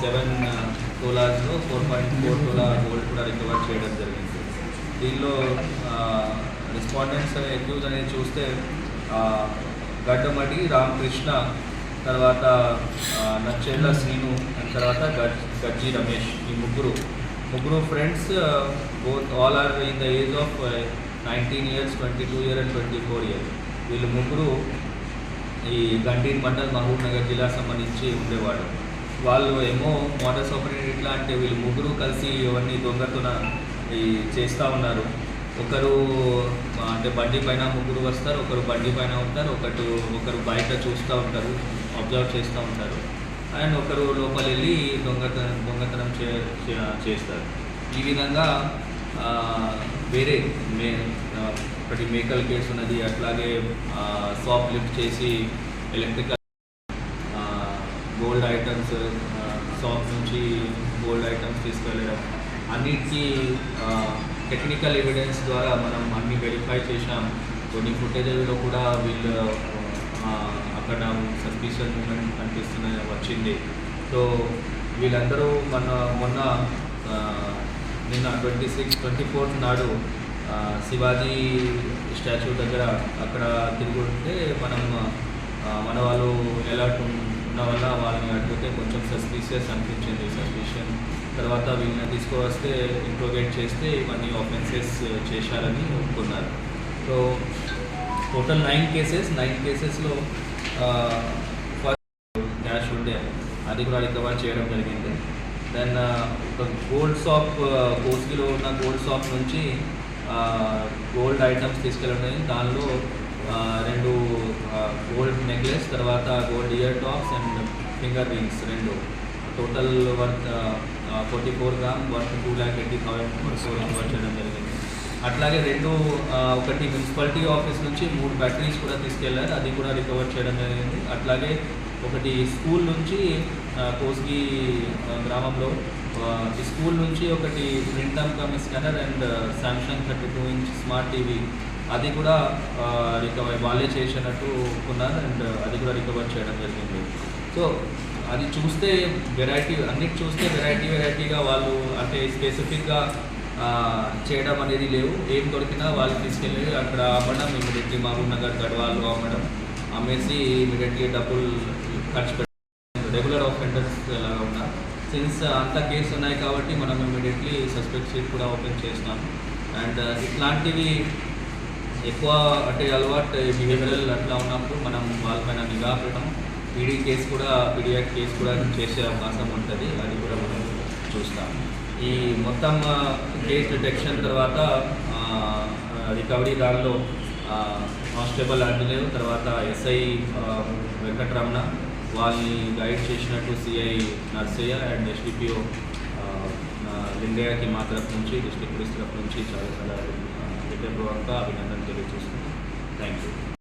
7 తోలాస్లో 4.4 తోలా gold కూడా recover చేయడం జరిగింది. దీనిలో రెస్పాండెంట్స్ అక్యూజ్ అనేది చూస్తే గడ్డమటి రామకృష్ణ, తర్వాత నచ్చేళ్ల శ్రీను, అండ్ తర్వాత గజ్జి రమేష్. ఈ ముగ్గురు friends, both all are in the age of 19 years, 22 years and 24 years. వీళ్ళు ముగ్గురు ఈ గండీన్ మండల్ మహబూబ్ నగర్ జిల్లా సంబంధించి ఉండేవాడు. వాళ్ళు ఏమో మోటార్ ఆపరేటర్ ఇట్లా అంటే వీళ్ళు ముగ్గురు కలిసి ఇవన్నీ దొంగతన చేస్తూ ఉన్నారు. ఒకరు అంటే బండి పైన ముగ్గురు వస్తారు, ఒకరు బండి పైన ఉంటారు, ఒకరు బయట చూస్తూ ఉంటారు, అబ్జర్వ్ చేస్తూ ఉంటారు, అండ్ ఒకరు లోపల వెళ్ళి దొంగతనం చేస్తారు. ఈ విధంగా వేరే ఒకటి మేకల్ కేసు ఉన్నది. అట్లాగే షాప్ లిఫ్ట్ చేసి ఎలక్ట్రికల్ గోల్డ్ ఐటమ్స్, షాప్ నుంచి గోల్డ్ ఐటమ్స్ తీసుకెళ్ళడం, అన్నిటికీ టెక్నికల్ ఎవిడెన్స్ ద్వారా మనం అన్ని వెరిఫై చేసాం. కొన్ని ఫుటేజెస్లో కూడా వీళ్ళు అక్కడ సస్పిషియస్ మూమెంట్ వచ్చింది. సో వీళ్ళందరూ మొన్న నిన్న 24th నాడు శివాజీ స్టాచ్యూ దగ్గర అక్కడ తిరుగుతుంటే మన వాళ్ళు అలర్ట్ ఉన్న వల్ల వాళ్ళని అడిగితే కొంచెం సస్పిషియన్ తర్వాత వీళ్ళని తీసుకువస్తే ఇంట్రోగేట్ చేస్తే ఇవన్నీ ఆఫెన్సెస్ చేశారని ఒప్పుకున్నారు. సో టోటల్ 9 కేసెస్లో ఫస్ట్ క్యాష్ ఉండే అది కూడా రికవర్ చేయడం జరిగింది. దెన్ ఒక గోల్డ్ షాప్, కోస్గిలో ఉన్న గోల్డ్ షాప్ నుంచి గోల్డ్ ఐటమ్స్ తీసుకెళ్ళడం. దానిలో 2 గోల్డ్ నెక్లెస్, తర్వాత gold ear tops and finger rings 2 total worth 44 grams worth 2,80,000 recover చేయడం జరిగింది. అట్లాగే ఒకటి మున్సిపాలిటీ ఆఫీస్ నుంచి 3 బ్యాటరీస్ కూడా తీసుకెళ్లారు, అది కూడా రికవర్ చేయడం జరిగింది. అట్లాగే ఒకటి స్కూల్ నుంచి కోస్గి గ్రామంలో ఈ స్కూల్ నుంచి ఒకటి print come scanner and Samsung 32-inch smart TV, అది కూడా వాళ్ళే చేసినట్టు ఒప్పుకున్నారు అండ్ అది కూడా రికవర్ చేయడం జరిగింది. సో అది చూస్తే అన్నిటి చూస్తే వెరైటీగా వాళ్ళు అంటే స్పెసిఫిక్గా చేయడం అనేది లేవు. ఏం దొరికినా వాళ్ళు తీసుకెళ్ళి అక్కడ అమ్మడం, ఇమీడియట్లీ మహబూబ్ నగర్ గడ్వాల్లో అమ్మేసి ఇమీడియట్లీ డబ్బులు ఖర్చు పెట్టడం. రెగ్యులర్ ఆఫెండర్స్ లాగా ఉన్నారు. సిన్స్ అంత కేసు ఉన్నాయి కాబట్టి మనం ఇమీడియట్లీ సస్పెక్ట్ షీట్ కూడా ఓపెన్ చేసినాం. అండ్ ఇట్లాంటివి ఎక్కువ అంటే అలవాటు బిహేవియరల్ అట్లా ఉన్నప్పుడు మనం వాళ్ళపైన నిఘా పెట్టడం, పీడియాక్ కేసు కూడా చేసే అవకాశం ఉంటుంది. అది కూడా మనం చూస్తాం. ఈ మొత్తం కేసు డిటెక్షన్ తర్వాత రికవరీ దానిలో కానిస్టేబుల్ ఆంజనేయులు, తర్వాత ఎస్ఐ వెంకటరమణ, వాళ్ళని గైడ్ చేసినట్టు సిఐ నర్సయ్య అండ్ ఎస్డిపిఓ లింగయ్యకి మా తరఫు నుంచి, డిస్ట్రిక్ట్ పోలీస్ తరఫు నుంచి చాలా హృదయపూర్వకంగా అభినందన తెలియజేస్తున్నాను. Thank you.